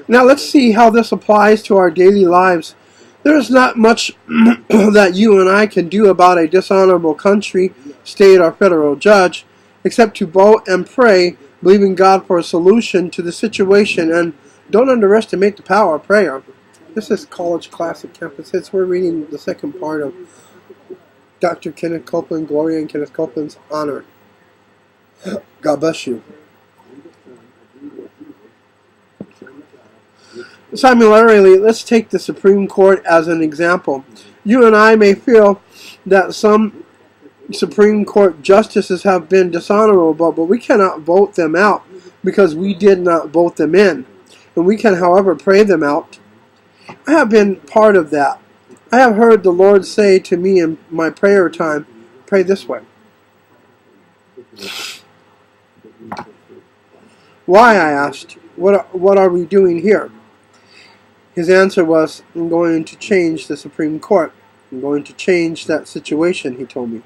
Now let's see how this applies to our daily lives. There is not much that you and I can do about a dishonorable country, state, or federal judge, except to vote and pray, believing God for a solution to the situation, and don't underestimate the power of prayer. This is College Classic Campus Hits. We're reading the second part of Dr. Kenneth Copeland, Gloria, and Kenneth Copeland's honor. God bless you. Similarly, let's take the Supreme Court as an example. You and I may feel that some Supreme Court justices have been dishonorable, but we cannot vote them out because we did not vote them in. And we can, however, pray them out. I have been part of that. I have heard the Lord say to me in my prayer time, pray this way. Why, I asked. What are we doing here? His answer was, I'm going to change the Supreme Court. I'm going to change that situation, he told me.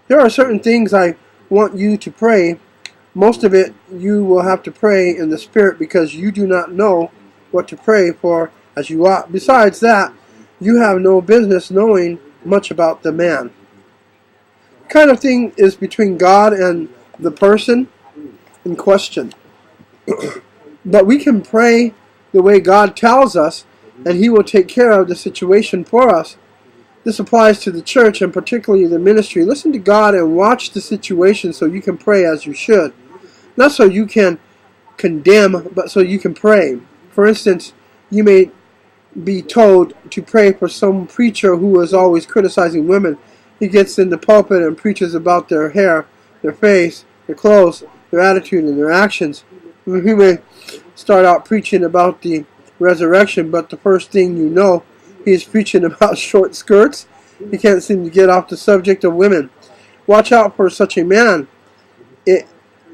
There are certain things I want you to pray. Most of it you will have to pray in the Spirit because you do not know what to pray for as you ought. Besides that, you have no business knowing much about the man. The kind of thing is between God and the person in question. But we can pray the way God tells us, and He will take care of the situation for us. This applies to the church and particularly the ministry. Listen to God and watch the situation so you can pray as you should. Not so you can condemn, but so you can pray. For instance, you may be told to pray for some preacher who is always criticizing women. He gets in the pulpit and preaches about their hair, their face, their clothes, their attitude, and their actions. He may start out preaching about the resurrection, but the first thing you know, he is preaching about short skirts. He can't seem to get off the subject of women. Watch out for such a man. It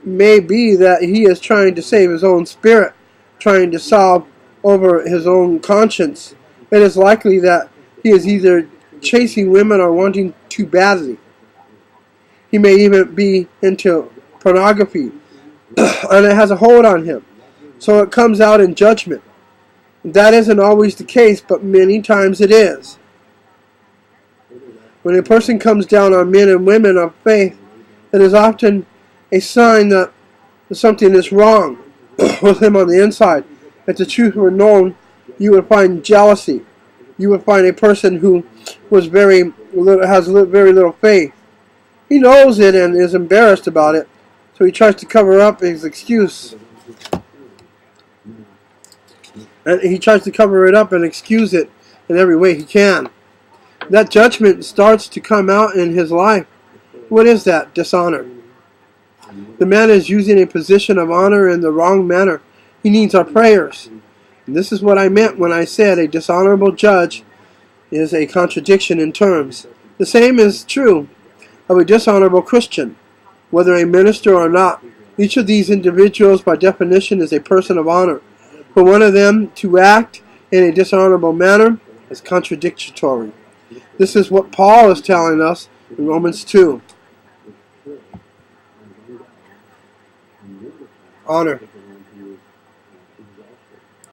may be that he is trying to save his own spirit, trying to solve over his own conscience. It is likely that he is either chasing women or wanting too badly. He may even be into pornography, and it has a hold on him. So it comes out in judgment. That isn't always the case, but many times it is. When a person comes down on men and women of faith, it is often a sign that something is wrong with him on the inside. If the truth were known, you would find jealousy. You would find a person who has very little faith. He knows it and is embarrassed about it, so he tries to cover up his excuse. And he tries to cover it up and excuse it in every way he can. That judgment starts to come out in his life. What is that? Dishonor. The man is using a position of honor in the wrong manner. He needs our prayers. And this is what I meant when I said a dishonorable judge is a contradiction in terms. The same is true of a dishonorable Christian, whether a minister or not. Each of these individuals, by definition, is a person of honor. For one of them to act in a dishonorable manner is contradictory. This is what Paul is telling us in Romans 2. Honor.